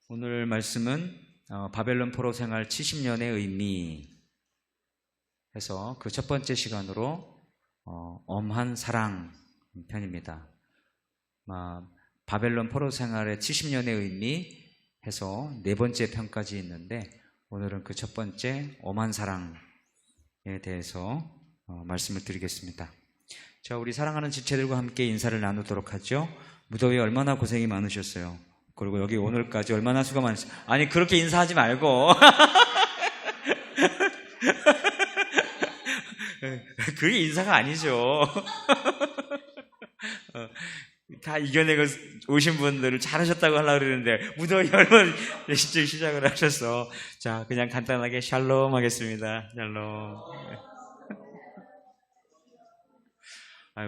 오늘 말씀은 바벨론 포로 생활 70년의 의미 해서 그 첫 번째 시간으로 엄한 사랑 편입니다. 바벨론 포로 생활의 70년의 의미 해서 네 번째 편까지 있는데 오늘은 그 첫 번째 엄한 사랑에 대해서 말씀을 드리겠습니다. 자, 우리 사랑하는 지체들과 함께 인사를 나누도록 하죠. 무더위에 얼마나 고생이 많으셨어요. 그리고 여기 오늘까지 얼마나 수고 많으셨어요. 아니, 그렇게 인사하지 말고 그게 인사가 아니죠. 다 이겨내고 오신 분들을 잘하셨다고 하려고 그러는데 무더위 얼마나 일찍 시작을 하셔서, 자, 그냥 간단하게 샬롬 하겠습니다. 샬롬.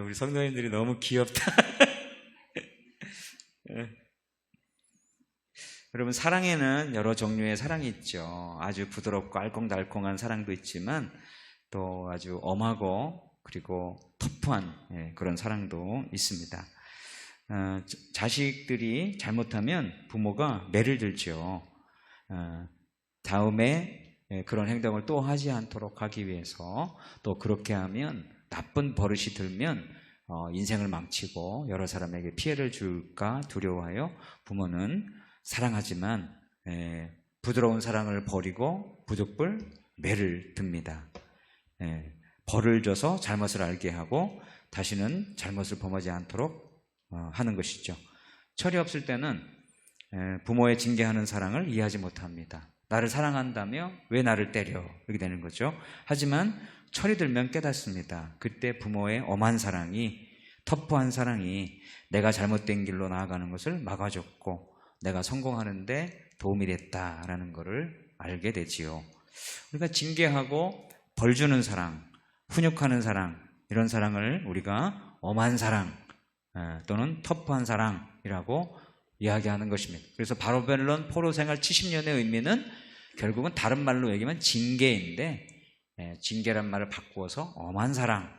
우리 성도님들이 너무 귀엽다. 여러분, 사랑에는 여러 종류의 사랑이 있죠. 아주 부드럽고 알콩달콩한 사랑도 있지만 또 아주 엄하고 그리고 터프한 그런 사랑도 있습니다. 자식들이 잘못하면 부모가 매를 들죠. 다음에 그런 행동을 또 하지 않도록 하기 위해서, 또 그렇게 하면 나쁜 버릇이 들면 인생을 망치고 여러 사람에게 피해를 줄까 두려워하여 부모는 사랑하지만 부드러운 사랑을 버리고 부득불 매를 듭니다. 벌을 줘서 잘못을 알게 하고 다시는 잘못을 범하지 않도록 하는 것이죠. 철이 없을 때는 부모의 징계하는 사랑을 이해하지 못합니다. 나를 사랑한다며 왜 나를 때려? 이렇게 되는 거죠. 하지만 철이 들면 깨닫습니다. 그때 부모의 엄한 사랑이, 터프한 사랑이 내가 잘못된 길로 나아가는 것을 막아줬고 내가 성공하는데 도움이 됐다라는 것을 알게 되지요. 우리가 징계하고 벌 주는 사랑, 훈육하는 사랑, 이런 사랑을 우리가 엄한 사랑 또는 터프한 사랑이라고 이야기하는 것입니다. 그래서 바벨론 포로 생활 70년의 의미는 결국은 다른 말로 얘기하면 징계인데, 징계란 말을 바꾸어서 엄한 사랑.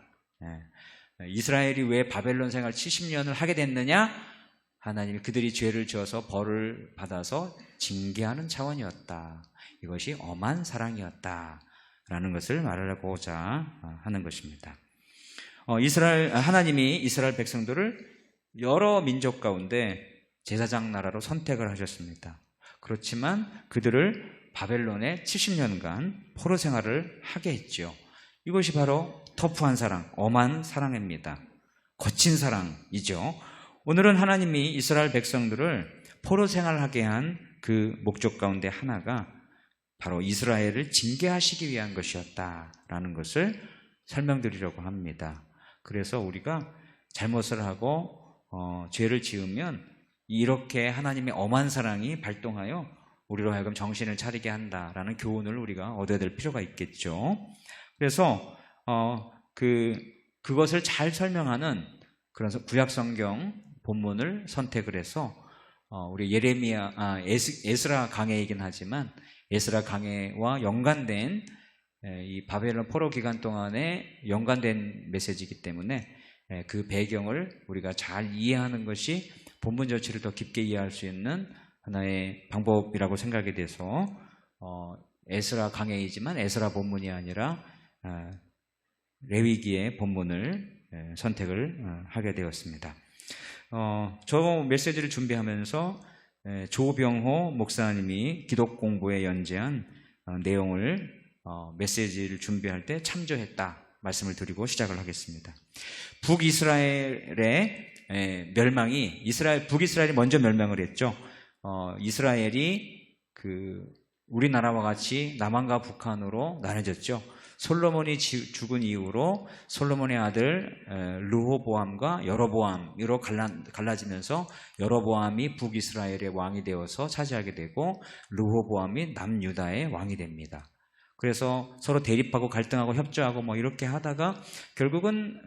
이스라엘이 왜 바벨론 생활 70년을 하게 됐느냐? 하나님이 그들이 죄를 지어서 벌을 받아서 징계하는 차원이었다. 이것이 엄한 사랑이었다라는 것을 말하고자 하는 것입니다. 하나님이 이스라엘 백성들을 여러 민족 가운데 제사장 나라로 선택을 하셨습니다. 그렇지만 그들을 바벨론에 70년간 포로 생활을 하게 했죠. 이것이 바로 터프한 사랑, 엄한 사랑입니다. 거친 사랑이죠. 오늘은 하나님이 이스라엘 백성들을 포로 생활하게 한 그 목적 가운데 하나가 바로 이스라엘을 징계하시기 위한 것이었다라는 것을 설명드리려고 합니다. 그래서 우리가 잘못을 하고 죄를 지으면 이렇게 하나님의 엄한 사랑이 발동하여 우리로 하여금 정신을 차리게 한다라는 교훈을 우리가 얻어야 될 필요가 있겠죠. 그래서 그것을 잘 설명하는 그런 구약 성경 본문을 선택을 해서 우리 에스라 강해이긴 하지만 에스라 강해와 연관된 이 바벨론 포로 기간 동안에 연관된 메시지이기 때문에 그 배경을 우리가 잘 이해하는 것이 본문 전체를 더 깊게 이해할 수 있는 하나의 방법이라고 생각이 돼서 에스라 강해이지만 에스라 본문이 아니라 레위기의 본문을 선택을 하게 되었습니다. 저 메시지를 준비하면서 조병호 목사님이 기독 공부에 연재한 내용을 메시지를 준비할 때 참조했다 말씀을 드리고 시작을 하겠습니다. 북이스라엘의 멸망이, 북이스라엘이 먼저 멸망을 했죠. 이스라엘이 우리나라와 같이 남한과 북한으로 나눠졌죠. 솔로몬이 죽은 이후로 솔로몬의 아들 르호보암과 여로보암으로 갈라지면서 여로보암이 북이스라엘의 왕이 되어서 차지하게 되고 르호보암이 남유다의 왕이 됩니다. 그래서 서로 대립하고 갈등하고 협조하고 이렇게 하다가 결국은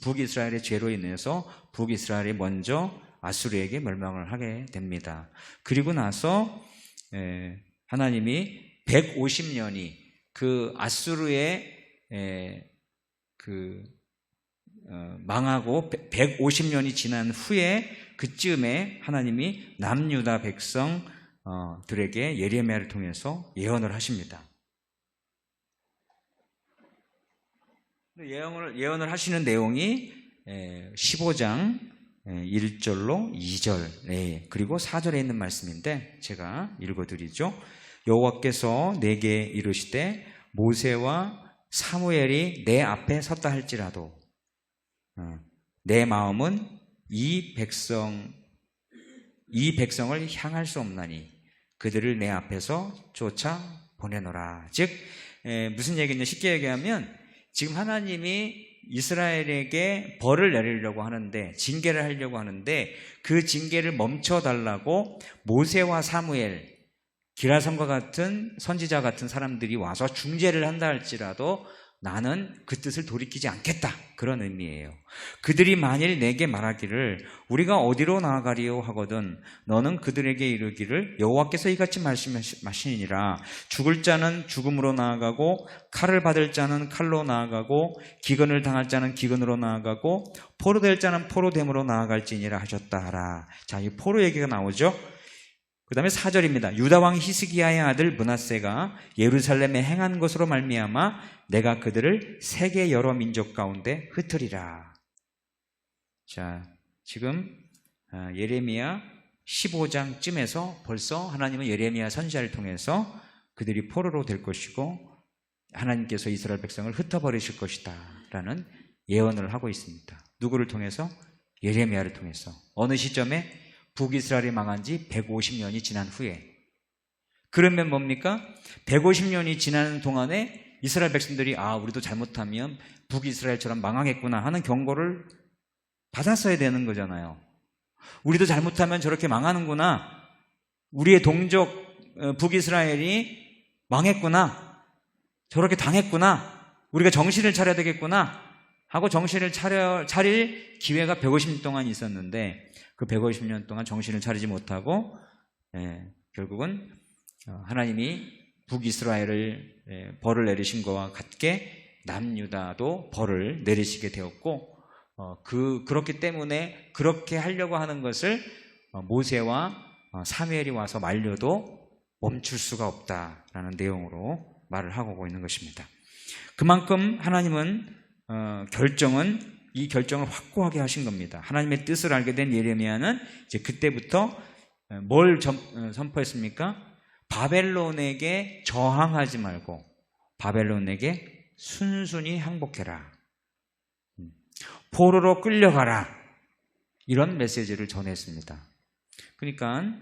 북이스라엘의 죄로 인해서 북이스라엘이 먼저 아수르에게 멸망을 하게 됩니다. 그리고 나서 하나님이 150년이 그 아수르의 망하고 150년이 지난 후에 그쯤에 하나님이 남유다 백성 들에게 예레미야를 통해서 예언을 하십니다. 예언을 하시는 내용이 15장 1절로 2절 그리고 4절에 있는 말씀인데 제가 읽어드리죠. 여호와께서 내게 이르시되 모세와 사무엘이 내 앞에 섰다 할지라도 내 마음은 이 백성을 향할 수 없나니 그들을 내 앞에서 쫓아 보내노라. 즉 무슨 얘기냐, 쉽게 얘기하면 지금 하나님이 이스라엘에게 벌을 내리려고 하는데, 징계를 하려고 하는데 그 징계를 멈춰달라고 모세와 사무엘, 기라섬과 같은 선지자 같은 사람들이 와서 중재를 한다 할지라도 나는 그 뜻을 돌이키지 않겠다, 그런 의미예요. 그들이 만일 내게 말하기를 우리가 어디로 나아가리요 하거든 너는 그들에게 이르기를 여호와께서 이같이 말씀하시니라. 죽을 자는 죽음으로 나아가고 칼을 받을 자는 칼로 나아가고 기근을 당할 자는 기근으로 나아가고 포로될 자는 포로됨으로 나아갈지니라 하셨다 하라. 자, 이 포로 얘기가 나오죠. 그 다음에 4절입니다. 유다 왕 히스기야의 아들 므낫세가 예루살렘에 행한 것으로 말미암아 내가 그들을 세계 여러 민족 가운데 흩으리라. 자, 지금 예레미야 15장쯤에서 벌써 하나님은 예레미야 선지자를 통해서 그들이 포로로 될 것이고 하나님께서 이스라엘 백성을 흩어버리실 것이다 라는 예언을 하고 있습니다. 누구를 통해서? 예레미야를 통해서. 어느 시점에? 북이스라엘이 망한 지 150년이 지난 후에. 그러면 뭡니까? 150년이 지나는 동안에 이스라엘 백성들이 우리도 잘못하면 북이스라엘처럼 망하겠구나 하는 경고를 받았어야 되는 거잖아요. 우리도 잘못하면 저렇게 망하는구나, 우리의 동족 북이스라엘이 망했구나, 저렇게 당했구나, 우리가 정신을 차려야 되겠구나 하고 정신을 차릴 기회가 150년 동안 있었는데 그 150년 동안 정신을 차리지 못하고 결국은 하나님이 북이스라엘을 벌을 내리신 것과 같게 남유다도 벌을 내리시게 되었고 그렇기 때문에 그렇게 하려고 하는 것을 모세와 사무엘이 와서 말려도 멈출 수가 없다라는 내용으로 말을 하고 있는 것입니다. 그만큼 하나님은 이 결정을 확고하게 하신 겁니다. 하나님의 뜻을 알게 된 예레미야는 이제 그때부터 뭘 선포했습니까? 바벨론에게 저항하지 말고 바벨론에게 순순히 항복해라, 포로로 끌려가라, 이런 메시지를 전했습니다. 그러니까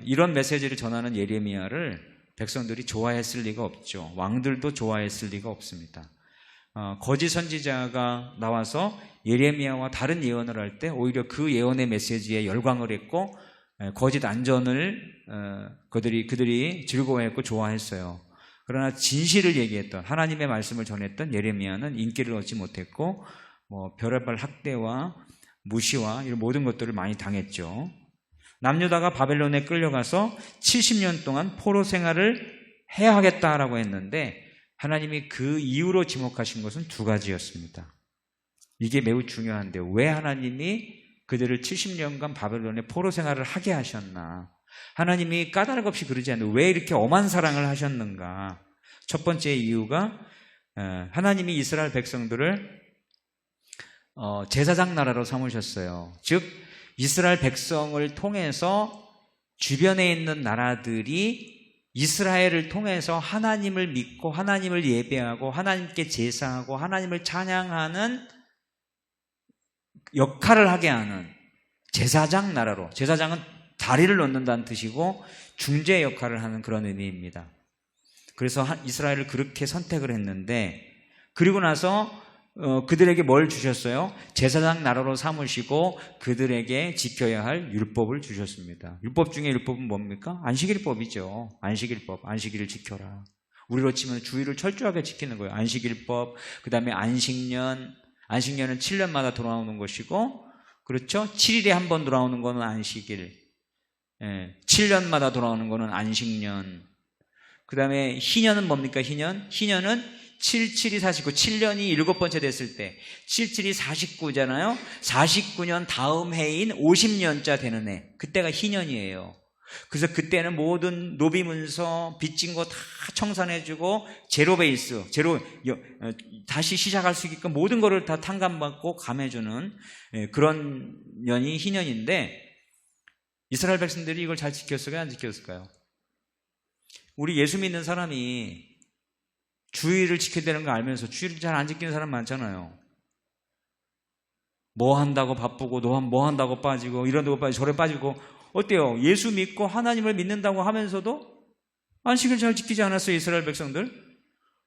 이런 메시지를 전하는 예레미야를 백성들이 좋아했을 리가 없죠. 왕들도 좋아했을 리가 없습니다. 거짓 선지자가 나와서 예레미야와 다른 예언을 할 때 오히려 그 예언의 메시지에 열광을 했고 거짓 안전을 그들이 즐거워했고 좋아했어요. 그러나 진실을 얘기했던, 하나님의 말씀을 전했던 예레미야는 인기를 얻지 못했고 별의별 학대와 무시와 이런 모든 것들을 많이 당했죠. 남유다가 바벨론에 끌려가서 70년 동안 포로 생활을 해야 하겠다라고 했는데 하나님이 그 이유로 지목하신 것은 두 가지였습니다. 이게 매우 중요한데요. 왜 하나님이 그들을 70년간 바벨론의 포로 생활을 하게 하셨나? 하나님이 까닭 없이 그러지 않는데 왜 이렇게 엄한 사랑을 하셨는가? 첫 번째 이유가 하나님이 이스라엘 백성들을 제사장 나라로 삼으셨어요. 즉 이스라엘 백성을 통해서 주변에 있는 나라들이 이스라엘을 통해서 하나님을 믿고 하나님을 예배하고 하나님께 제사하고 하나님을 찬양하는 역할을 하게 하는 제사장 나라로, 제사장은 다리를 놓는다는 뜻이고 중재 역할을 하는 그런 의미입니다. 그래서 이스라엘을 그렇게 선택을 했는데 그리고 나서 그들에게 뭘 주셨어요? 제사장 나라로 삼으시고 그들에게 지켜야 할 율법을 주셨습니다. 율법 중에 율법은 뭡니까? 안식일법이죠. 안식일법, 안식일을 지켜라. 우리로 치면 주일을 철저하게 지키는 거예요. 안식일법, 그 다음에 안식년은 7년마다 돌아오는 것이고, 그렇죠? 7일에 한 번 돌아오는 거는 안식일, 7년마다 돌아오는 거는 안식년. 그 다음에 희년은 뭡니까? 희년은 77이 49, 7년이 7번째 됐을 때 77이 49잖아요. 49년 다음 해인 50년자 되는 해, 그때가 희년이에요. 그래서 그때는 모든 노비 문서, 빚진 거 다 청산해주고 제로 베이스, 다시 시작할 수 있게끔 모든 거를 다 탕감받고 감해주는 그런 년이 희년인데, 이스라엘 백성들이 이걸 잘 지켰을까요? 안 지켰을까요? 우리 예수 믿는 사람이 주의를 지켜야 되는 거 알면서 주의를 잘 안 지키는 사람 많잖아요. 뭐 한다고 바쁘고, 뭐 한다고 빠지고, 이런 데고 빠지고, 저래 빠지고. 어때요? 예수 믿고 하나님을 믿는다고 하면서도 안식을 잘 지키지 않았어요, 이스라엘 백성들?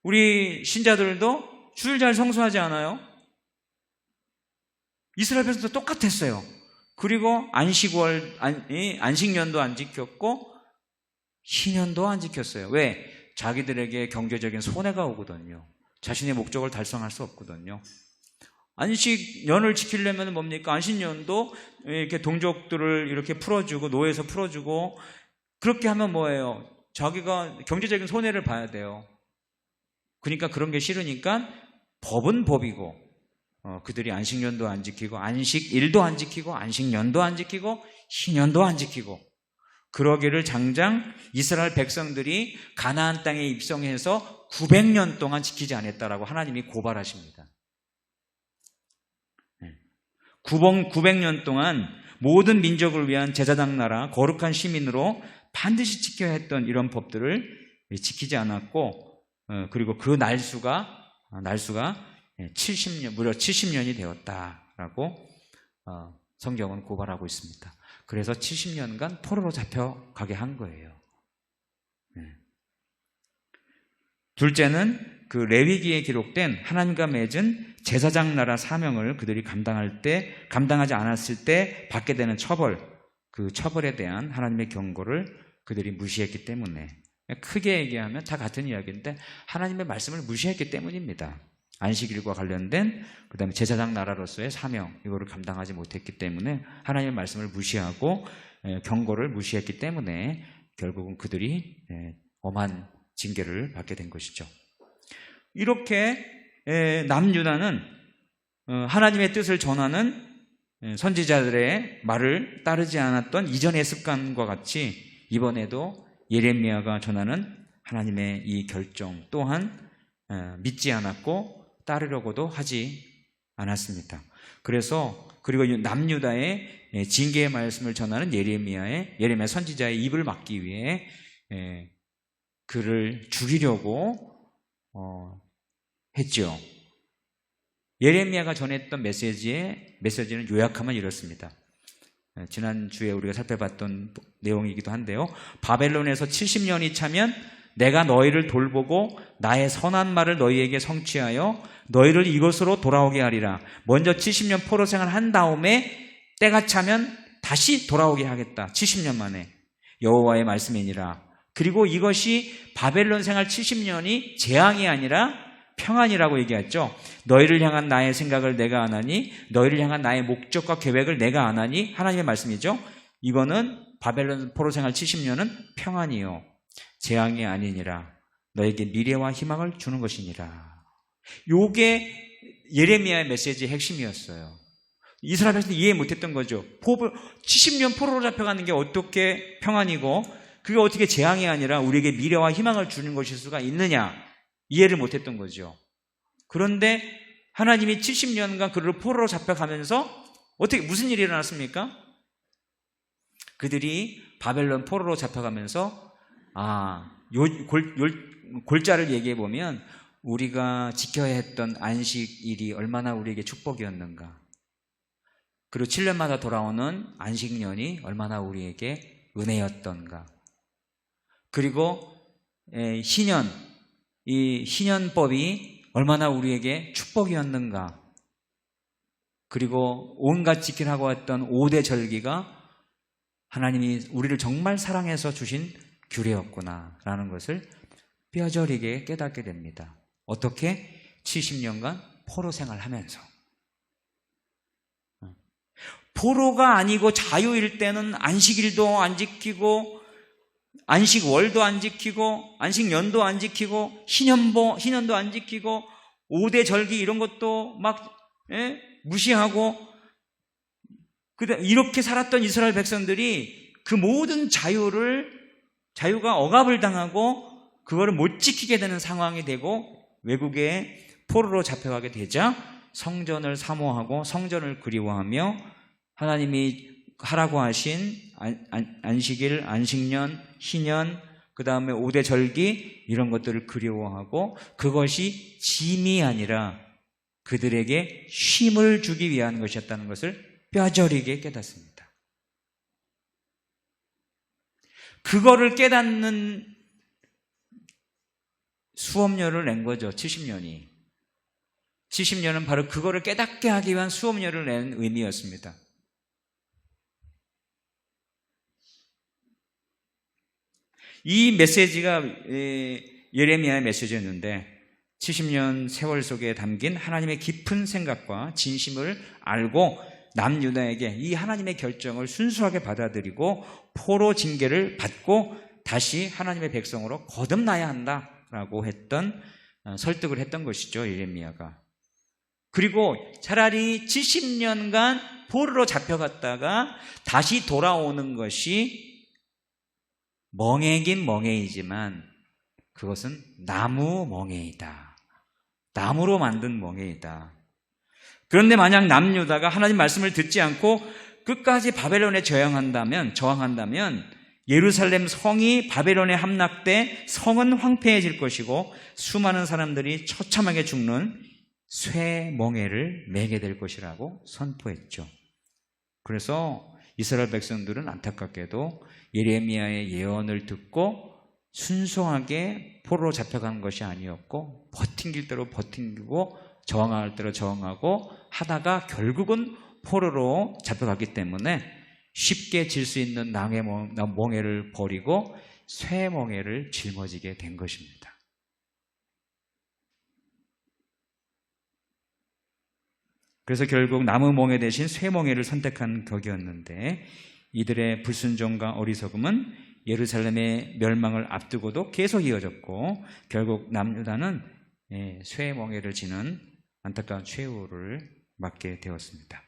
우리 신자들도 주일 잘 성수하지 않아요? 이스라엘 백성도 똑같았어요. 그리고 안식년도 안 지켰고 희년도 안 지켰어요. 왜? 자기들에게 경제적인 손해가 오거든요. 자신의 목적을 달성할 수 없거든요. 안식년을 지키려면 뭡니까? 안식년도 이렇게 동족들을 이렇게 풀어주고, 노예에서 풀어주고, 그렇게 하면 뭐예요? 자기가 경제적인 손해를 봐야 돼요. 그러니까 그런 게 싫으니까 법은 법이고, 그들이 안식년도 안 지키고, 안식일도 안 지키고, 안식년도 안 지키고, 희년도 안 지키고, 그러기를 장장 이스라엘 백성들이 가나안 땅에 입성해서 900년 동안 지키지 않았다라고 하나님이 고발하십니다. 900년 동안 모든 민족을 위한 제사장 나라, 거룩한 시민으로 반드시 지켜야 했던 이런 법들을 지키지 않았고, 그리고 그 날수가 70년, 무려 70년이 되었다라고 성경은 고발하고 있습니다. 그래서 70년간 포로로 잡혀가게 한 거예요. 둘째는 그 레위기에 기록된 하나님과 맺은 제사장 나라 사명을 그들이 감당하지 않았을 때 받게 되는 처벌, 그 처벌에 대한 하나님의 경고를 그들이 무시했기 때문에, 크게 얘기하면 다 같은 이야기인데 하나님의 말씀을 무시했기 때문입니다. 안식일과 관련된 그 다음에 제사장 나라로서의 사명, 이거를 감당하지 못했기 때문에 하나님의 말씀을 무시하고 경고를 무시했기 때문에 결국은 그들이 엄한 징계를 받게 된 것이죠. 이렇게 남유다는 하나님의 뜻을 전하는 선지자들의 말을 따르지 않았던 이전의 습관과 같이 이번에도 예레미야가 전하는 하나님의 이 결정 또한 믿지 않았고 따르려고도 하지 않았습니다. 그리고 남유다의 징계의 말씀을 전하는 예레미야 선지자의 입을 막기 위해 그를 죽이려고 했죠. 예레미야가 전했던 메시지는 요약하면 이렇습니다. 지난주에 우리가 살펴봤던 내용이기도 한데요. 바벨론에서 70년이 차면 내가 너희를 돌보고 나의 선한 말을 너희에게 성취하여 너희를 이곳으로 돌아오게 하리라. 먼저 70년 포로 생활 한 다음에 때가 차면 다시 돌아오게 하겠다. 70년 만에. 여호와의 말씀이니라. 그리고 이것이 바벨론 생활 70년이 재앙이 아니라 평안이라고 얘기했죠. 너희를 향한 나의 생각을 내가 아나니 너희를 향한 나의 목적과 계획을 내가 아나니, 하나님의 말씀이죠. 이거는 바벨론 포로 생활 70년은 평안이요 재앙이 아니니라. 너에게 미래와 희망을 주는 것이니라. 요게 예레미야의 메시지의 핵심이었어요. 이스라엘 백성이 이해 못했던 거죠. 70년 포로로 잡혀가는 게 어떻게 평안이고 그게 어떻게 재앙이 아니라 우리에게 미래와 희망을 주는 것일 수가 있느냐, 이해를 못했던 거죠. 그런데 하나님이 70년간 그를 포로로 잡혀가면서 무슨 일이 일어났습니까? 그들이 바벨론 포로로 잡혀가면서 골자를 얘기해 보면 우리가 지켜야 했던 안식일이 얼마나 우리에게 축복이었는가, 그리고 7년마다 돌아오는 안식년이 얼마나 우리에게 은혜였던가, 그리고 희년, 이 희년법이 얼마나 우리에게 축복이었는가, 그리고 온갖 지키라고 했던 5대 절기가 하나님이 우리를 정말 사랑해서 주신 규례였구나 라는 것을 뼈저리게 깨닫게 됩니다. 어떻게? 70년간 포로 생활하면서. 포로가 아니고 자유일 때는 안식일도 안 지키고 안식월도 안 지키고 안식년도 안 지키고 신년도 안 지키고 5대 절기 이런 것도 막 무시하고 이렇게 살았던 이스라엘 백성들이 그 모든 자유가 억압을 당하고 그거를 못 지키게 되는 상황이 되고 외국에 포로로 잡혀가게 되자 성전을 사모하고 성전을 그리워하며 하나님이 하라고 하신 안식일, 안식년, 희년, 그 다음에 5대 절기 이런 것들을 그리워하고 그것이 짐이 아니라 그들에게 쉼을 주기 위한 것이었다는 것을 뼈저리게 깨닫습니다. 그거를 깨닫는 수업료를 낸 거죠. 70년이. 70년은 바로 그거를 깨닫게 하기 위한 수업료를 낸 의미였습니다. 이 메시지가 예레미야의 메시지였는데 70년 세월 속에 담긴 하나님의 깊은 생각과 진심을 알고 남유다에게 이 하나님의 결정을 순수하게 받아들이고 포로 징계를 받고 다시 하나님의 백성으로 거듭나야 한다라고 설득을 했던 것이죠, 예레미야가. 그리고 차라리 70년간 포로로 잡혀갔다가 다시 돌아오는 것이 멍해긴 멍해이지만 그것은 나무 멍해이다. 나무로 만든 멍해이다. 그런데 만약 남유다가 하나님 말씀을 듣지 않고 끝까지 바벨론에 저항한다면 예루살렘 성이 바벨론에 함락돼 성은 황폐해질 것이고 수많은 사람들이 처참하게 죽는 쇠멍해를 매게 될 것이라고 선포했죠. 그래서 이스라엘 백성들은 안타깝게도 예레미야의 예언을 듣고 순수하게 포로로 잡혀간 것이 아니었고 버틴길 대로 버티고 저항할 대로 저항하고 하다가 결국은 포로로 잡혀갔기 때문에 쉽게 질 수 있는 낭의 멍에를 버리고 쇠멍에를 짊어지게 된 것입니다. 그래서 결국 나무 멍에 대신 쇠멍에를 선택한 격이었는데 이들의 불순종과 어리석음은 예루살렘의 멸망을 앞두고도 계속 이어졌고 결국 남유다는 쇠멍에를 지는 안타까운 최후를 맞게 되었습니다.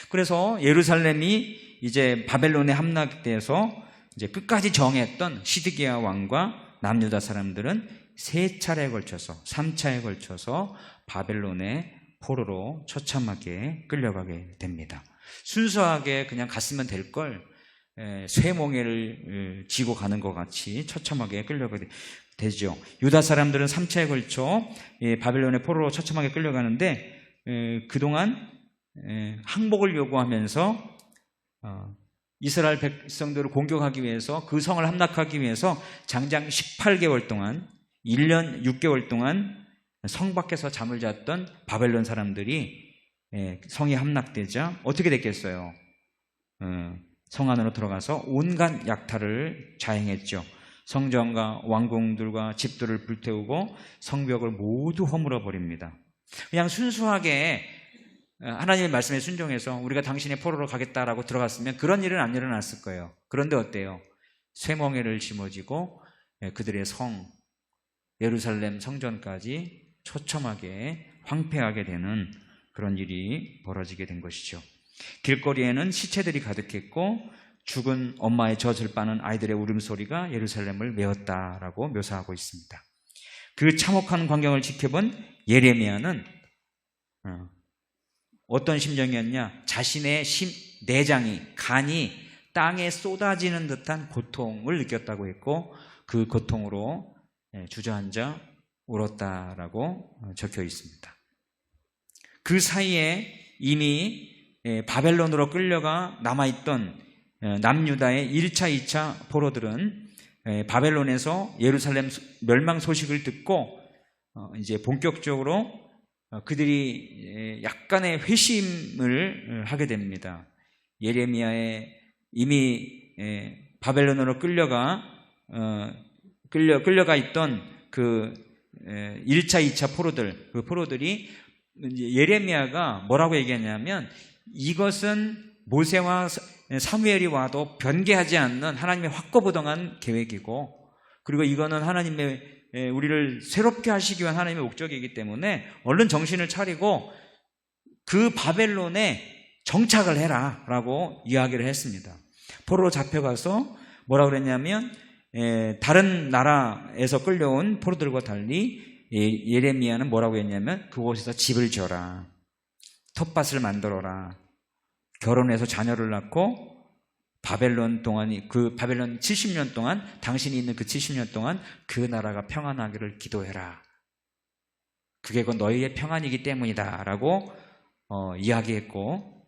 그래서 예루살렘이 이제 바벨론에 함락돼서 이제 끝까지 정했던 시드기야 왕과 남유다 사람들은 3차례에 걸쳐서 3차에 걸쳐서 바벨론의 포로로 처참하게 끌려가게 됩니다. 순수하게 그냥 갔으면 될 걸 쇠멍에를 지고 가는 것 같이 처참하게 끌려가게 되죠. 유다 사람들은 3차에 걸쳐 바벨론의 포로로 처참하게 끌려가는데 그동안 항복을 요구하면서 이스라엘 백성들을 공격하기 위해서 그 성을 함락하기 위해서 장장 18개월 동안 1년 6개월 동안 성 밖에서 잠을 잤던 바벨론 사람들이 성이 함락되자 어떻게 됐겠어요? 성 안으로 들어가서 온갖 약탈을 자행했죠. 성전과 왕궁들과 집들을 불태우고 성벽을 모두 허물어 버립니다. 그냥 순수하게 하나님의 말씀에 순종해서 우리가 당신의 포로로 가겠다라고 들어갔으면 그런 일은 안 일어났을 거예요. 그런데 어때요? 쇠멍에를 짊어지고 그들의 성 예루살렘 성전까지 처참하게 황폐하게 되는 그런 일이 벌어지게 된 것이죠. 길거리에는 시체들이 가득했고 죽은 엄마의 젖을 빠는 아이들의 울음소리가 예루살렘을 메웠다라고 묘사하고 있습니다. 그 참혹한 광경을 지켜본 예레미야는 어떤 심정이었냐? 자신의 내장이, 간이 땅에 쏟아지는 듯한 고통을 느꼈다고 했고 그 고통으로 주저앉아 울었다라고 적혀 있습니다. 그 사이에 이미 바벨론으로 끌려가 남아있던 남유다의 1차, 2차 포로들은 바벨론에서 예루살렘 멸망 소식을 듣고 이제 본격적으로 그들이 약간의 회심을 하게 됩니다. 예레미야의 이미 바벨론으로 끌려가 있던 그 1차, 2차 포로들, 그 포로들이 예레미야가 뭐라고 얘기했냐면 이것은 모세와 사무엘이 와도 변개하지 않는 하나님의 확고부동한 계획이고, 그리고 이거는 하나님의 우리를 새롭게 하시기 위한 하나님의 목적이기 때문에 얼른 정신을 차리고 그 바벨론에 정착을 해라 라고 이야기를 했습니다. 포로로 잡혀가서 뭐라고 그랬냐면 다른 나라에서 끌려온 포로들과 달리 예레미야는 뭐라고 했냐면 그곳에서 집을 지어라, 텃밭을 만들어라, 결혼해서 자녀를 낳고 바벨론 70년 동안, 당신이 있는 그 70년 동안 그 나라가 평안하기를 기도해라. 그게 곧 너희의 평안이기 때문이다 라고 이야기했고,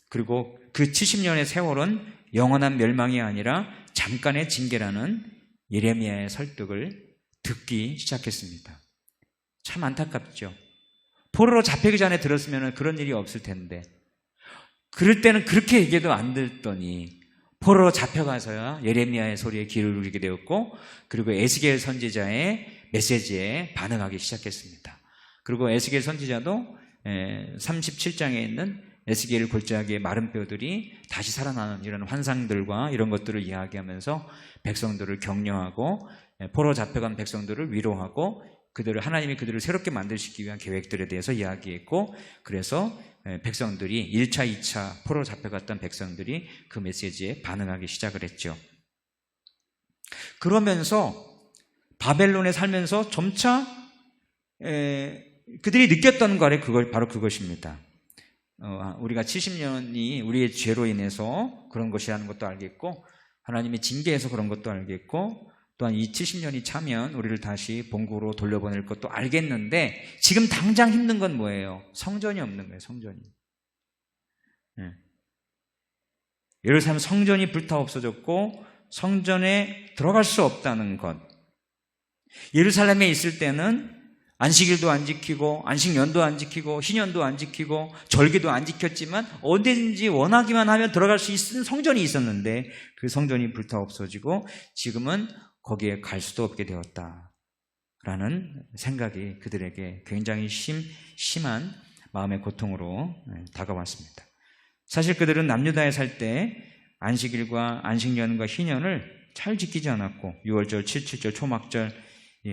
그리고 그 70년의 세월은 영원한 멸망이 아니라 잠깐의 징계라는 예레미야의 설득을 듣기 시작했습니다. 참 안타깝죠. 포로로 잡히기 전에 들었으면 그런 일이 없을 텐데, 그럴 때는 그렇게 얘기해도 안 듣더니 포로로 잡혀가서야 예레미야의 소리에 귀를 기울이게 되었고, 그리고 에스겔 선지자의 메시지에 반응하기 시작했습니다. 그리고 에스겔 선지자도 37장에 있는 에스겔 골짜기의 마른 뼈들이 다시 살아나는 이런 환상들과 이런 것들을 이야기하면서 백성들을 격려하고 포로 잡혀간 백성들을 위로하고 하나님이 그들을 새롭게 만들시키기 위한 계획들에 대해서 이야기했고, 그래서 백성들이 1차, 2차 포로 잡혀갔던 백성들이 그 메시지에 반응하기 시작을 했죠. 그러면서 바벨론에 살면서 점차 그들이 느꼈던 거래 바로 그것입니다. 우리가 70년이 우리의 죄로 인해서 그런 것이라는 것도 알겠고, 하나님의 징계에서 그런 것도 알겠고, 또한 이 70년이 차면 우리를 다시 본국으로 돌려보낼 것도 알겠는데, 지금 당장 힘든 건 뭐예요? 성전이 없는 거예요. 성전이. 예루살렘 성전이 불타 없어졌고 성전에 들어갈 수 없다는 것. 예루살렘에 있을 때는 안식일도 안 지키고 안식년도 안 지키고 희년도 안 지키고 절기도 안 지켰지만 언제든지 원하기만 하면 들어갈 수 있는 성전이 있었는데, 그 성전이 불타 없어지고 지금은 거기에 갈 수도 없게 되었다라는 생각이 그들에게 굉장히 심한 마음의 고통으로 다가왔습니다. 사실 그들은 남유다에 살 때 안식일과 안식년과 희년을 잘 지키지 않았고, 6월절, 7.7절, 초막절,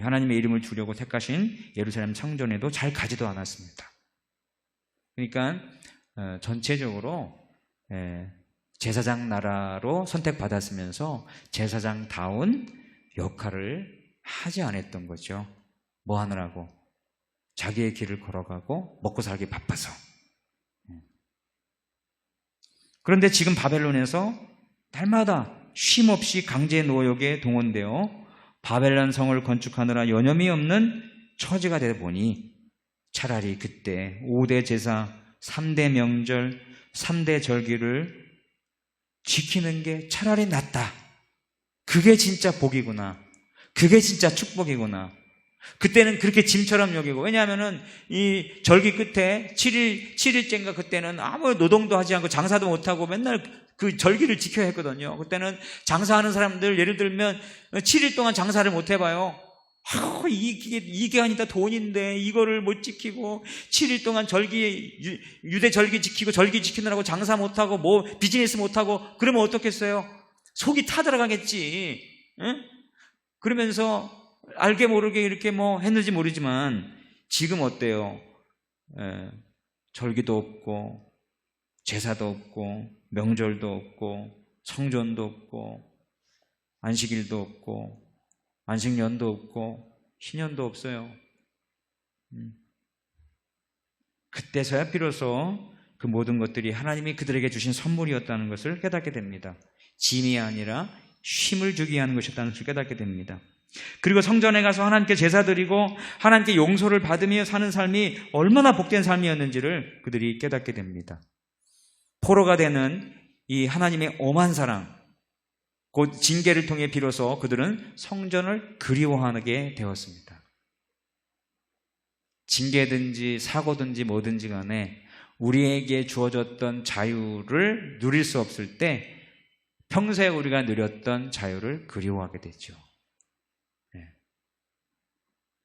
하나님의 이름을 주려고 택하신 예루살렘 성전에도 잘 가지도 않았습니다. 그러니까 전체적으로 제사장 나라로 선택받았으면서 제사장다운 역할을 하지 않았던 거죠. 뭐 하느라고? 자기의 길을 걸어가고 먹고 살기 바빠서. 그런데 지금 바벨론에서 날마다 쉼없이 강제 노역에 동원되어 바벨론 성을 건축하느라 여념이 없는 처지가 되다 보니 차라리 그때 5대 제사, 3대 명절, 3대 절기를 지키는 게 차라리 낫다. 그게 진짜 복이구나. 그게 진짜 축복이구나. 그때는 그렇게 짐처럼 여기고, 왜냐하면은 이 절기 끝에 7일째인가 그때는 아무 노동도 하지 않고 장사도 못하고 맨날 그 절기를 지켜야 했거든요. 그때는 장사하는 사람들, 예를 들면 7일 동안 장사를 못 해봐요. 이게 아니다, 돈인데 이거를 못 지키고 7일 동안 유대 절기 지키고 절기 지키느라고 장사 못하고 뭐 비즈니스 못하고 그러면 어떻겠어요? 속이 타들어가겠지. 응? 그러면서 알게 모르게 이렇게 뭐 했는지 모르지만 지금 어때요? 절기도 없고 제사도 없고 명절도 없고 성전도 없고 안식일도 없고 안식년도 없고 희년도 없어요. 그때서야 비로소 그 모든 것들이 하나님이 그들에게 주신 선물이었다는 것을 깨닫게 됩니다. 짐이 아니라 쉼을 주기 위한 것이었다는 것을 깨닫게 됩니다. 그리고 성전에 가서 하나님께 제사 드리고 하나님께 용서를 받으며 사는 삶이 얼마나 복된 삶이었는지를 그들이 깨닫게 됩니다. 포로가 되는 이 하나님의 엄한 사랑, 곧 징계를 통해 비로소 그들은 성전을 그리워하게 되었습니다. 징계든지 사고든지 뭐든지 간에 우리에게 주어졌던 자유를 누릴 수 없을 때 평소에 우리가 누렸던 자유를 그리워하게 되죠.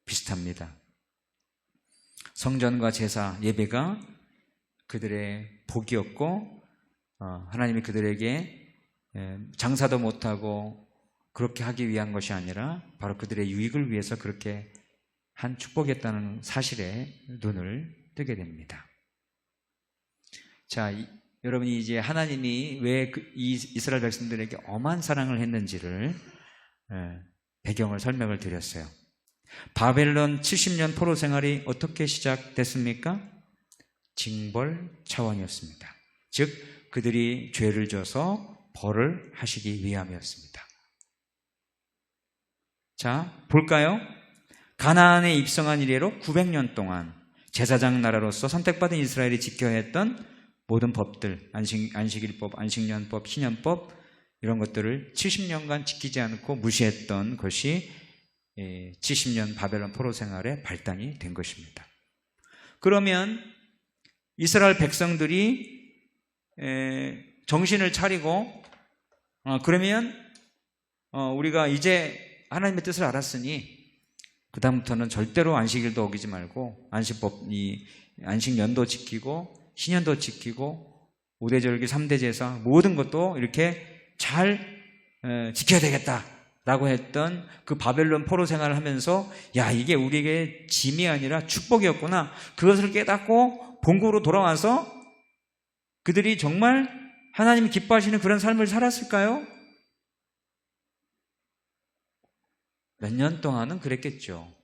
비슷합니다. 성전과 제사, 예배가 그들의 복이었고 하나님이 그들에게 장사도 못하고 그렇게 하기 위한 것이 아니라 바로 그들의 유익을 위해서 그렇게 한 축복이었다는 사실에 눈을 뜨게 됩니다. 자, 여러분이 이제 하나님이 왜 이 이스라엘 백성들에게 엄한 사랑을 했는지를 배경을 설명을 드렸어요. 바벨론 70년 포로 생활이 어떻게 시작됐습니까? 징벌 차원이었습니다. 즉 그들이 죄를 져서 벌을 하시기 위함이었습니다. 자, 볼까요? 가나안에 입성한 이래로 900년 동안 제사장 나라로서 선택받은 이스라엘이 지켜야 했던 모든 법들, 안식일법, 안식년법, 희년법 이런 것들을 70년간 지키지 않고 무시했던 것이 70년 바벨론 포로 생활의 발단이 된 것입니다. 그러면 이스라엘 백성들이 정신을 차리고 그러면 우리가 이제 하나님의 뜻을 알았으니 그 다음부터는 절대로 안식일도 어기지 말고 안식년도 지키고 신년도 지키고 5대절기 3대 제사 모든 것도 이렇게 잘 지켜야 되겠다라고 했던 그 바벨론 포로 생활을 하면서 야, 이게 우리에게 짐이 아니라 축복이었구나. 그것을 깨닫고 본국으로 돌아와서 그들이 정말 하나님이 기뻐하시는 그런 삶을 살았을까요? 몇 년 동안은 그랬겠죠.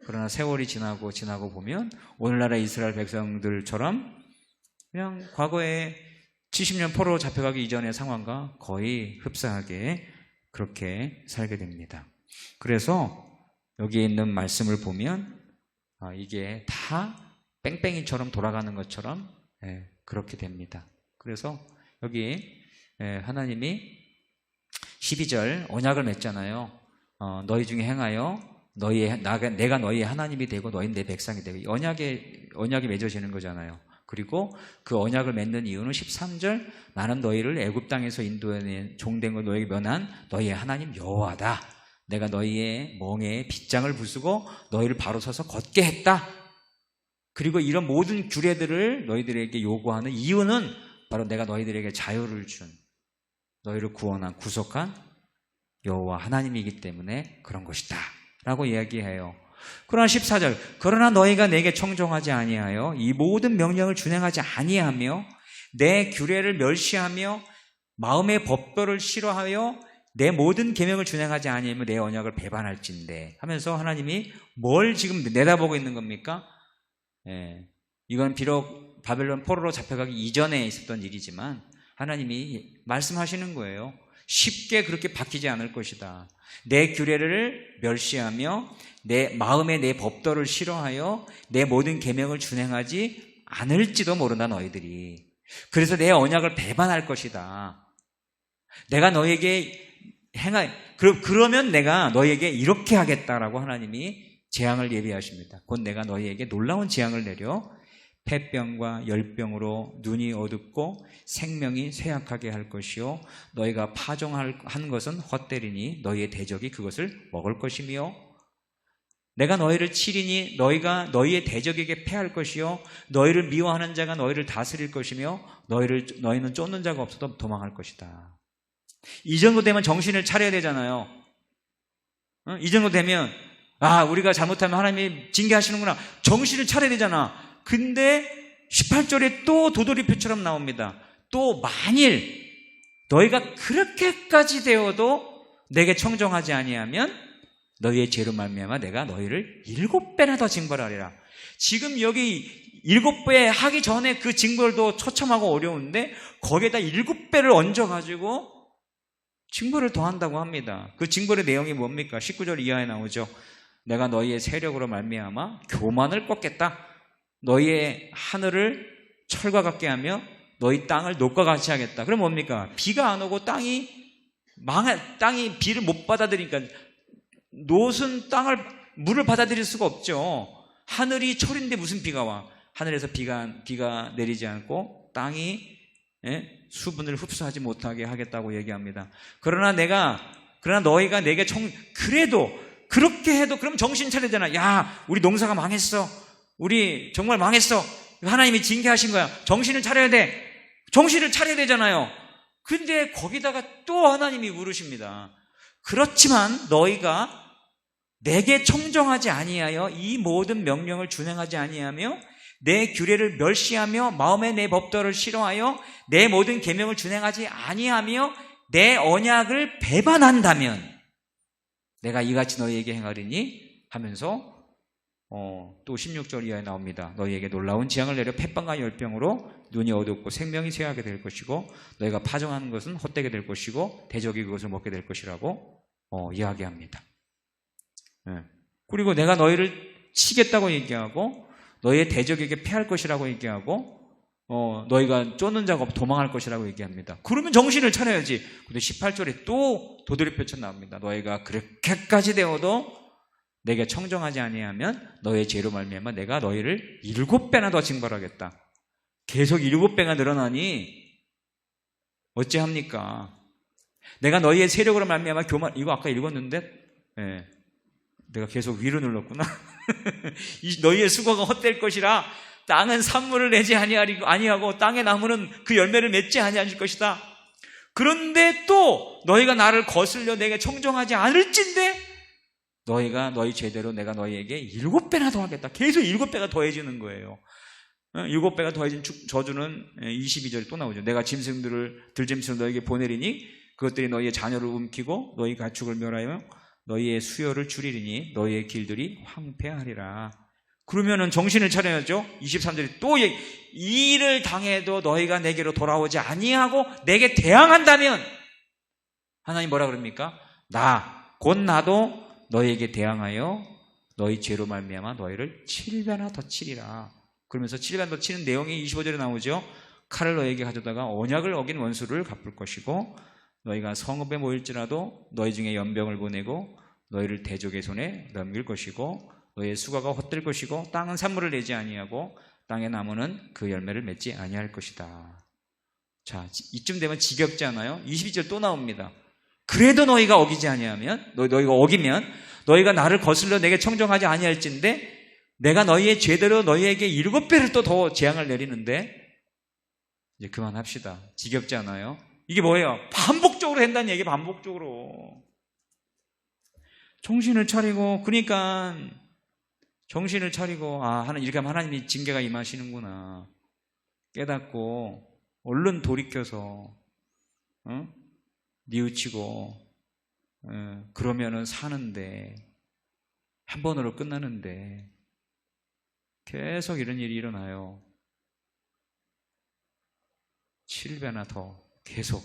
그러나 세월이 지나고 보면 오늘날의 이스라엘 백성들처럼 그냥 과거에 70년 포로로 잡혀가기 이전의 상황과 거의 흡사하게 그렇게 살게 됩니다. 그래서 여기에 있는 말씀을 보면 이게 다 뺑뺑이처럼 돌아가는 것처럼 그렇게 됩니다. 그래서 여기 하나님이 12절 언약을 맺잖아요. 너희 중에 행하여 내가 너희의 하나님이 되고 너희는 내 백성이 되고 언약이 맺어지는 거잖아요. 그리고 그 언약을 맺는 이유는 13절 나는 너희를 애굽 땅에서 인도해 종된 걸 너희에게 면한 너희의 하나님 여호와다. 내가 너희의 멍에에 빗장을 부수고 너희를 바로 서서 걷게 했다. 그리고 이런 모든 규례들을 너희들에게 요구하는 이유는 바로 내가 너희들에게 자유를 준 너희를 구원한 구속한 여호와 하나님이기 때문에 그런 것이다 라고 이야기해요. 그러나 14절 그러나 너희가 내게 청종하지 아니하여 이 모든 명령을 준행하지 아니하며 내 규례를 멸시하며 마음의 법도를 싫어하여 내 모든 계명을 준행하지 아니하며 내 언약을 배반할진대 하면서 하나님이 뭘 지금 내다보고 있는 겁니까? 이건 비록 바벨론 포로로 잡혀가기 이전에 있었던 일이지만 하나님이 말씀하시는 거예요. 쉽게 그렇게 바뀌지 않을 것이다. 내 규례를 멸시하며 내 마음에 내 법도를 싫어하여 내 모든 계명을 준행하지 않을지도 모른다 너희들이. 그래서 내 언약을 배반할 것이다. 내가 너에게 그러면 내가 너에게 이렇게 하겠다라고 하나님이 재앙을 예비하십니다. 곧 내가 너희에게 놀라운 재앙을 내려 폐병과 열병으로 눈이 어둡고 생명이 쇠약하게 할 것이요 너희가 파종한 것은 헛되리니 너희의 대적이 그것을 먹을 것이며 내가 너희를 치리니 너희가 너희의 대적에게 패할 것이요 너희를 미워하는 자가 너희를 다스릴 것이며 너희는 쫓는 자가 없어도 도망할 것이다. 이 정도 되면 정신을 차려야 되잖아요. 이 정도 되면 우리가 잘못하면 하나님이 징계하시는구나. 정신을 차려야 되잖아. 근데 18절에 또 도돌이표처럼 나옵니다. 또 만일 너희가 그렇게까지 되어도 내게 청종하지 아니하면 너희의 죄로 말미암아 내가 너희를 7배나 더 징벌하리라. 지금 여기 7배 하기 전에 그 징벌도 처참하고 어려운데 거기에다 7배를 얹어가지고 징벌을 더한다고 합니다. 그 징벌의 내용이 뭡니까? 19절 이하에 나오죠. 내가 너희의 세력으로 말미암아 교만을 꺾겠다. 너희의 하늘을 철과 같게 하며 너희 땅을 녹과 같이 하겠다. 그럼 뭡니까? 비가 안 오고 땅이 비를 못 받아들이니까 노순 물을 받아들일 수가 없죠. 하늘이 철인데 무슨 비가 와? 하늘에서 비가 내리지 않고 땅이 수분을 흡수하지 못하게 하겠다고 얘기합니다. 그러나 너희가 내게 그래도 그렇게 해도 그럼 정신 차리잖아. 야, 우리 농사가 망했어. 우리 정말 망했어. 하나님이 징계하신 거야. 정신을 차려야 돼. 정신을 차려야 되잖아요. 근데 거기다가 또 하나님이 물으십니다. 그렇지만 너희가 내게 청정하지 아니하여 이 모든 명령을 준행하지 아니하며 내 규례를 멸시하며 마음에 내 법도를 싫어하여 내 모든 계명을 준행하지 아니하며 내 언약을 배반한다면 내가 이같이 너희에게 행하리니 하면서 또 16절 이하에 나옵니다. 너희에게 놀라운 재앙을 내려 폐빵과 열병으로 눈이 어둡고 생명이 쇠하게 될 것이고 너희가 파종하는 것은 헛되게 될 것이고 대적이 그것을 먹게 될 것이라고 이야기합니다. 그리고 내가 너희를 치겠다고 얘기하고 너희의 대적에게 패할 것이라고 얘기하고 너희가 쫓는 자가 없고 도망할 것이라고 얘기합니다. 그러면 정신을 차려야지. 근데 18절에 또 도드리표처럼 나옵니다. 너희가 그렇게까지 되어도 내게 청정하지 아니하면 너희의 죄로 말미암아 내가 너희를 7배나 더 징벌하겠다. 계속 7배가 늘어나니 어찌합니까? 내가 너희의 세력으로 말미암아 교만, 이거 아까 읽었는데 내가 계속 위로 눌렀구나. 너희의 수고가 헛될 것이라 땅은 산물을 내지 아니하고 땅의 나무는 그 열매를 맺지 아니할 것이다. 그런데 또 너희가 나를 거슬려 내게 청정하지 않을진데 너희가 너희 죄대로 내가 너희에게 7배나 더하겠다. 계속 7배가 더해지는 거예요. 7배가 더해진 저주는 22절에 또 나오죠. 내가 들짐승을 너희에게 보내리니 그것들이 너희의 자녀를 움키고 너희 가축을 멸하여 너희의 수요를 줄이리니 너희의 길들이 황폐하리라. 그러면은 정신을 차려야죠. 23절에 또 이 일을 당해도 너희가 내게로 돌아오지 아니하고 내게 대항한다면 하나님 뭐라 그럽니까? 곧 나도 너희에게 대항하여 너희 죄로 말미암아 너희를 7배나 더 치리라. 그러면서 7배나 더 치는 내용이 25절에 나오죠. 칼을 너희에게 가져다가 언약을 어긴 원수를 갚을 것이고 너희가 성읍에 모일지라도 너희 중에 연병을 보내고 너희를 대적의 손에 넘길 것이고 너희의 수고가 헛될 것이고 땅은 산물을 내지 아니하고 땅의 나무는 그 열매를 맺지 아니할 것이다. 자, 이쯤 되면 지겹지 않아요? 22절 또 나옵니다. 그래도 너희가 어기지 아니하면 너희가 어기면 너희가 나를 거슬러 내게 청정하지 아니할진데 내가 너희의 죄대로 너희에게 7배를 또 더 재앙을 내리는데 이제 그만합시다. 지겹지 않아요? 이게 뭐예요? 반복적으로 한다는 얘기예요. 반복적으로. 정신을 차리고 그러니까 정신을 차리고 이렇게 하면 하나님이 징계가 임하시는구나 깨닫고 얼른 돌이켜서 뉘우치고 그러면은 사는데 한 번으로 끝나는데 계속 이런 일이 일어나요. 7배나 더 계속.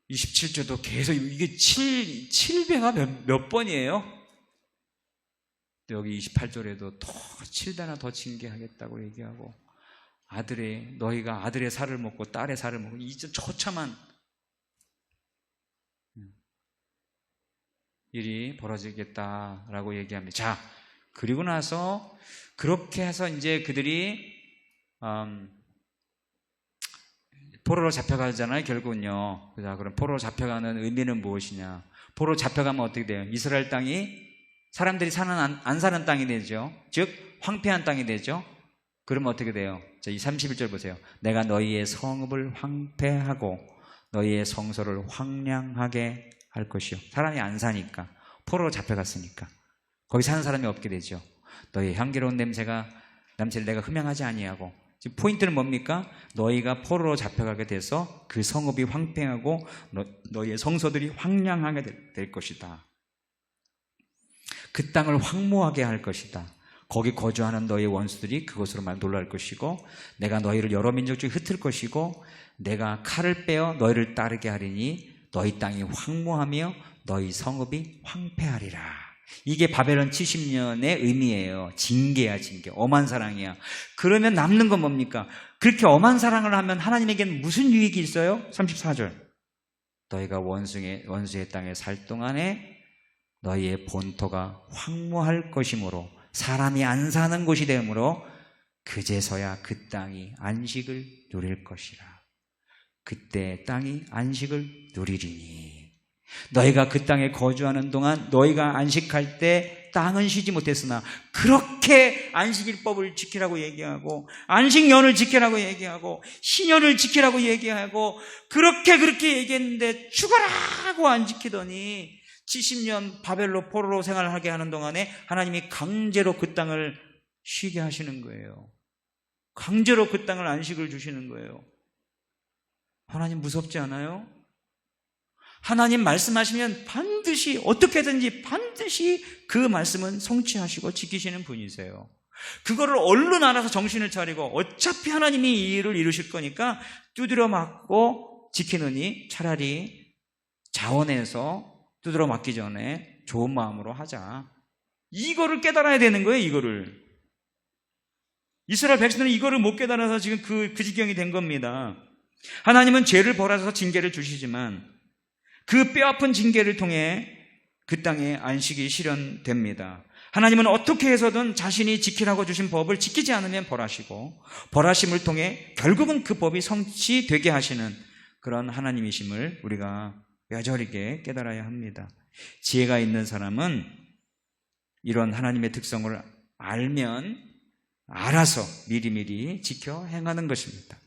(27절도) 계속 이게 7배가 몇 번이에요? 여기 28절에도 더 7배나 더 징계하겠다고 얘기하고 너희가 아들의 살을 먹고 딸의 살을 먹고 이제 처참한 일이 벌어지겠다라고 얘기합니다. 자, 그리고 나서 그렇게 해서 이제 그들이 포로로 잡혀가잖아요, 결국은요. 자, 그럼 포로로 잡혀가는 의미는 무엇이냐? 포로로 잡혀가면 어떻게 돼요? 이스라엘 땅이 사람들이 안 사는 땅이 되죠. 즉, 황폐한 땅이 되죠. 그러면 어떻게 돼요? 자, 이 31절 보세요. 내가 너희의 성읍을 황폐하고 너희의 성소를 황량하게 할 것이요. 사람이 안 사니까, 포로로 잡혀갔으니까 거기 사는 사람이 없게 되죠. 너희의 향기로운 냄새를 내가 흠양하지 아니하고, 지금 포인트는 뭡니까? 너희가 포로로 잡혀가게 돼서 그 성읍이 황폐하고 너희의 성소들이 황량하게 될 것이다. 그 땅을 황무하게 할 것이다. 거기 거주하는 너희의 원수들이 그것으로 놀랄 것이고 내가 너희를 여러 민족 중에 흩을 것이고 내가 칼을 빼어 너희를 따르게 하리니 너희 땅이 황무하며 너희 성읍이 황폐하리라. 이게 바벨론 70년의 의미예요. 징계야, 징계. 엄한 사랑이야. 그러면 남는 건 뭡니까? 그렇게 엄한 사랑을 하면 하나님에게는 무슨 유익이 있어요? 34절. 너희가 원수의 땅에 살 동안에 너희의 본토가 황무할 것이므로 사람이 안 사는 곳이 되므로 그제서야 그 땅이 안식을 누릴 것이라. 그때 땅이 안식을 누리리니 너희가 그 땅에 거주하는 동안 너희가 안식할 때 땅은 쉬지 못했으나 그렇게 안식일법을 지키라고 얘기하고 안식년을 지키라고 얘기하고 신년을 지키라고 얘기하고 그렇게 얘기했는데 죽어라고 안 지키더니 70년 바벨론 포로로 생활하게 하는 동안에 하나님이 강제로 그 땅을 쉬게 하시는 거예요. 강제로 그 땅을 안식을 주시는 거예요. 하나님 무섭지 않아요? 하나님 말씀하시면 반드시 어떻게든지 반드시 그 말씀은 성취하시고 지키시는 분이세요. 그거를 얼른 알아서 정신을 차리고 어차피 하나님이 이 일을 이루실 거니까 두드려 맞고 지키느니 차라리 자원해서 두드려 맞기 전에 좋은 마음으로 하자. 이거를 깨달아야 되는 거예요. 이거를 이스라엘 백성들은 이거를 못 깨달아서 지금 그 지경이 된 겁니다. 하나님은 죄를 벌하셔서 징계를 주시지만 그 뼈아픈 징계를 통해 그 땅에 안식이 실현됩니다. 하나님은 어떻게 해서든 자신이 지키라고 주신 법을 지키지 않으면 벌하시고 벌하심을 통해 결국은 그 법이 성취되게 하시는 그런 하나님이심을 우리가 뼈저리게 깨달아야 합니다. 지혜가 있는 사람은 이런 하나님의 특성을 알면 알아서 미리미리 지켜 행하는 것입니다.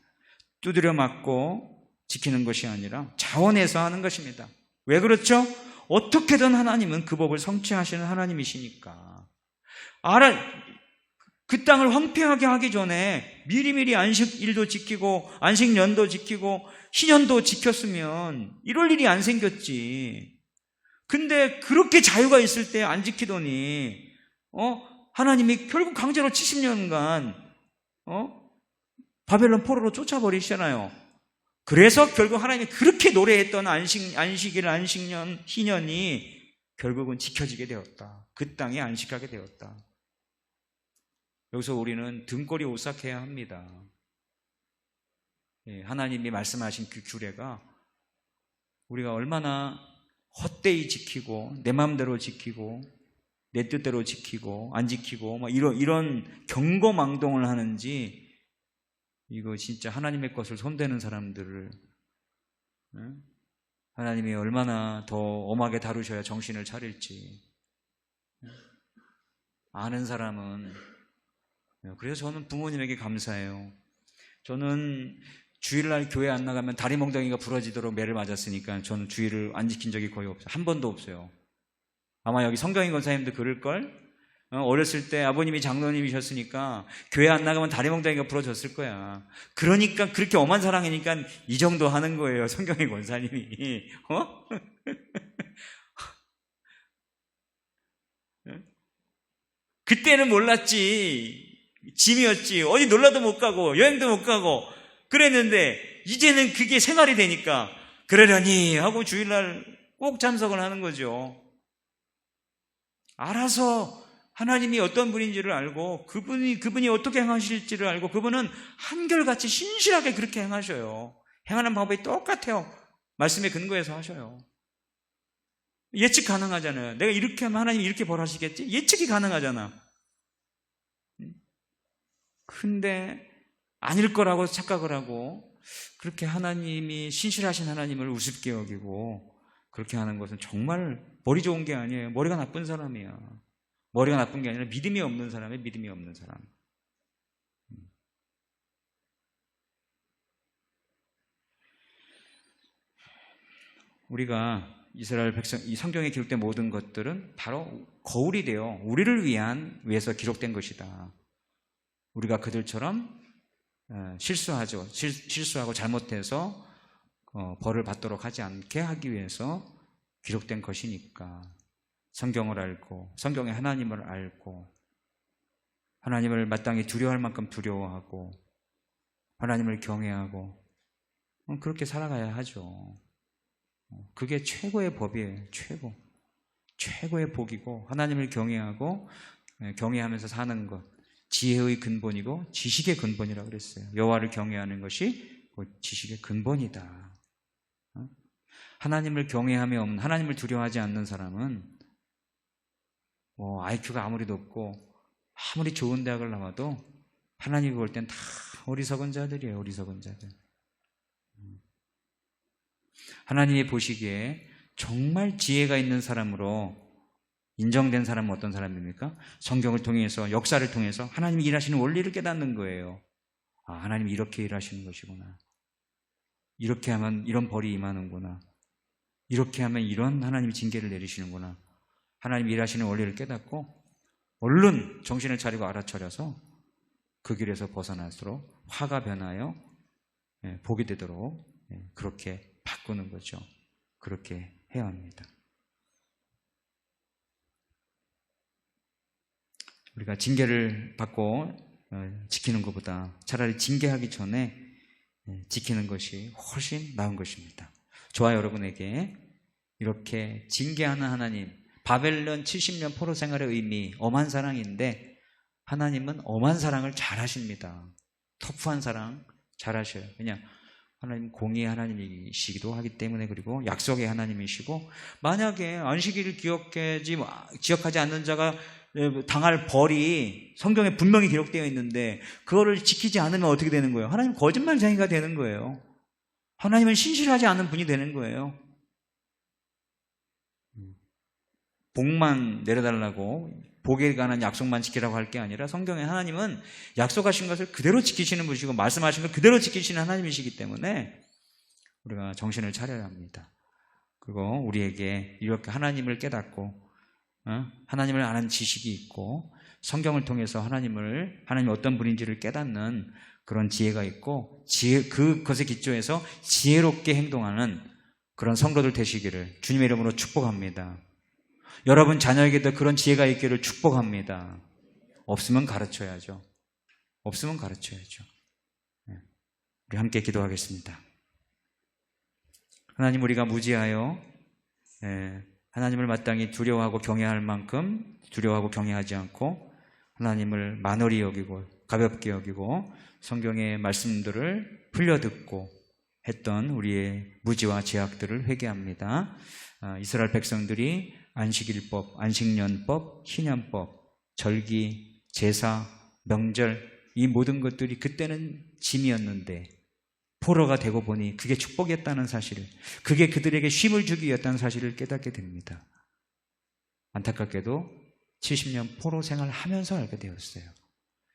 두드려 맞고 지키는 것이 아니라 자원해서 하는 것입니다. 왜 그렇죠? 어떻게든 하나님은 그 법을 성취하시는 하나님이시니까. 그 땅을 황폐하게 하기 전에 미리미리 안식일도 지키고 안식년도 지키고 신년도 지켰으면 이럴 일이 안 생겼지. 근데 그렇게 자유가 있을 때 안 지키더니 하나님이 결국 강제로 70년간 바벨론 포로로 쫓아버리시잖아요. 그래서 결국 하나님이 그렇게 노래했던 안식일, 안식년, 희년이 결국은 지켜지게 되었다. 그 땅에 안식하게 되었다. 여기서 우리는 등골이 오싹해야 합니다. 하나님이 말씀하신 그 규례가 우리가 얼마나 헛되이 지키고 내 마음대로 지키고 내 뜻대로 지키고 안 지키고 막 이런 경거망동을 하는지 이거 진짜 하나님의 것을 손대는 사람들을 하나님이 얼마나 더 엄하게 다루셔야 정신을 차릴지 아는 사람은. 그래서 저는 부모님에게 감사해요. 저는 주일날 교회 안 나가면 다리 몽둥이가 부러지도록 매를 맞았으니까 저는 주일을 안 지킨 적이 거의 없어요. 한 번도 없어요. 아마 여기 성경인 권사님도 그럴걸? 어렸을 때 아버님이 장로님이셨으니까 교회 안 나가면 다리 몽둥이가 부러졌을 거야. 그러니까 그렇게 엄한 사랑이니까 이 정도 하는 거예요. 성경의 권사님이. 그때는 몰랐지. 짐이었지. 어디 놀러도 못 가고 여행도 못 가고 그랬는데 이제는 그게 생활이 되니까 그러려니 하고 주일날 꼭 참석을 하는 거죠. 알아서 하나님이 어떤 분인지를 알고 그분이 어떻게 행하실지를 알고 그분은 한결같이 신실하게 그렇게 행하셔요. 행하는 방법이 똑같아요. 말씀에 근거해서 하셔요. 예측 가능하잖아요. 내가 이렇게 하면 하나님이 이렇게 벌하시겠지? 예측이 가능하잖아. 근데 아닐 거라고 착각을 하고 그렇게 하나님이 신실하신 하나님을 우습게 여기고 그렇게 하는 것은 정말 머리 좋은 게 아니에요. 머리가 나쁜 사람이야. 머리가 나쁜 게 아니라 믿음이 없는 사람이에요. 믿음이 없는 사람. 우리가 이스라엘 백성, 이 성경에 기록된 모든 것들은 바로 거울이 되어 우리를 위해서 기록된 것이다. 우리가 그들처럼 실수하고 잘못해서 벌을 받도록 하지 않게 하기 위해서 기록된 것이니까 성경을 알고 성경의 하나님을 알고 하나님을 마땅히 두려워할 만큼 두려워하고 하나님을 경외하고 그렇게 살아가야 하죠. 그게 최고의 법이에요. 최고의 복이고 하나님을 경외하고 경외하면서 사는 것 지혜의 근본이고 지식의 근본이라고 그랬어요. 여호와를 경외하는 것이 지식의 근본이다. 하나님을 경외함이 없는 하나님을 두려워하지 않는 사람은 IQ가 아무리 높고 아무리 좋은 대학을 나와도 하나님이 볼 땐 다 어리석은 자들이에요. 어리석은 자들. 하나님이 보시기에 정말 지혜가 있는 사람으로 인정된 사람은 어떤 사람입니까? 성경을 통해서, 역사를 통해서 하나님이 일하시는 원리를 깨닫는 거예요. 아, 하나님이 이렇게 일하시는 것이구나. 이렇게 하면 이런 벌이 임하는구나. 이렇게 하면 이런 하나님이 징계를 내리시는구나. 하나님이 일하시는 원리를 깨닫고 얼른 정신을 차리고 알아차려서 그 길에서 벗어날수록 화가 변하여 복이 되도록 그렇게 바꾸는 거죠. 그렇게 해야 합니다. 우리가 징계를 받고 지키는 것보다 차라리 징계하기 전에 지키는 것이 훨씬 나은 것입니다. 저와 여러분에게 이렇게 징계하는 하나님, 바벨론 70년 포로 생활의 의미, 엄한 사랑인데 하나님은 엄한 사랑을 잘 하십니다. 터프한 사랑 잘 하셔요. 그냥 하나님 공의의 하나님이시기도 하기 때문에, 그리고 약속의 하나님이시고, 만약에 안식일을 기억하지 않는 자가 당할 벌이 성경에 분명히 기록되어 있는데 그거를 지키지 않으면 어떻게 되는 거예요? 하나님 거짓말쟁이가 되는 거예요. 하나님은 신실하지 않은 분이 되는 거예요. 복만 내려달라고, 복에 관한 약속만 지키라고 할 게 아니라 성경에 하나님은 약속하신 것을 그대로 지키시는 분이시고 말씀하신 걸 그대로 지키시는 하나님이시기 때문에 우리가 정신을 차려야 합니다. 그리고 우리에게 이렇게 하나님을 깨닫고 하나님을 아는 지식이 있고 성경을 통해서 하나님이 어떤 분인지를 깨닫는 그런 지혜가 있고, 그것에 기초해서 지혜롭게 행동하는 그런 성도들 되시기를 주님의 이름으로 축복합니다. 여러분 자녀에게도 그런 지혜가 있기를 축복합니다. 없으면 가르쳐야죠. 없으면 가르쳐야죠. 우리 함께 기도하겠습니다. 하나님, 우리가 무지하여 하나님을 마땅히 두려워하고 경외할 만큼 두려워하고 경외하지 않고 하나님을 만홀히 여기고 가볍게 여기고 성경의 말씀들을 흘려듣고 했던 우리의 무지와 죄악들을 회개합니다. 이스라엘 백성들이 안식일법, 안식년법, 희년법, 절기, 제사, 명절, 이 모든 것들이 그때는 짐이었는데 포로가 되고 보니 그게 축복이었다는 사실을, 그게 그들에게 쉼을 주기 위했다는 사실을 깨닫게 됩니다. 안타깝게도 70년 포로 생활을 하면서 알게 되었어요.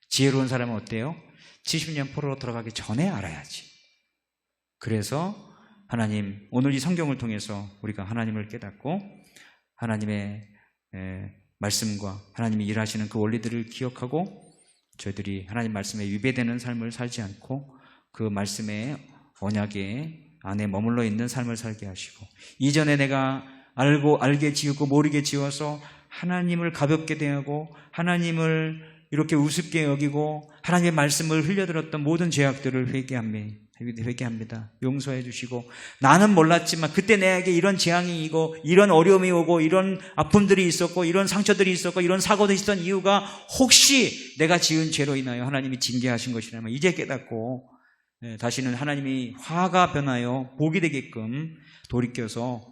지혜로운 사람은 어때요? 70년 포로로 들어가기 전에 알아야지. 그래서 하나님, 오늘 이 성경을 통해서 우리가 하나님을 깨닫고 하나님의 말씀과 하나님이 일하시는 그 원리들을 기억하고 저희들이 하나님 말씀에 위배되는 삶을 살지 않고 그 말씀의 언약의 안에 머물러 있는 삶을 살게 하시고, 이전에 내가 알게 지었고 모르게 지어서 하나님을 가볍게 대하고 하나님을 이렇게 우습게 여기고 하나님의 말씀을 흘려들었던 모든 죄악들을 회개합니다. 용서해 주시고, 나는 몰랐지만 그때 내게 이런 재앙이 오고 이런 어려움이 오고 이런 아픔들이 있었고 이런 상처들이 있었고 이런 사고도 있었던 이유가 혹시 내가 지은 죄로 인하여 하나님이 징계하신 것이라면 이제 깨닫고 다시는 하나님이 화가 변하여 복이 되게끔 돌이켜서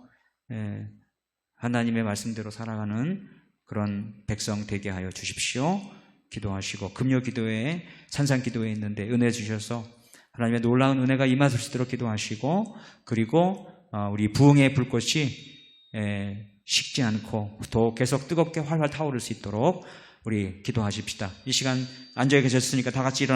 하나님의 말씀대로 살아가는 그런 백성 되게 하여 주십시오. 기도하시고, 금요 기도회, 산상 기도회 있는데 은혜 주셔서 하나님의 놀라운 은혜가 임하실 수 있도록 기도하시고, 그리고 우리 부흥의 불꽃이 식지 않고 더 계속 뜨겁게 활활 타오를 수 있도록 우리 기도하십시다. 이 시간 앉아 계셨으니까 다 같이 일어나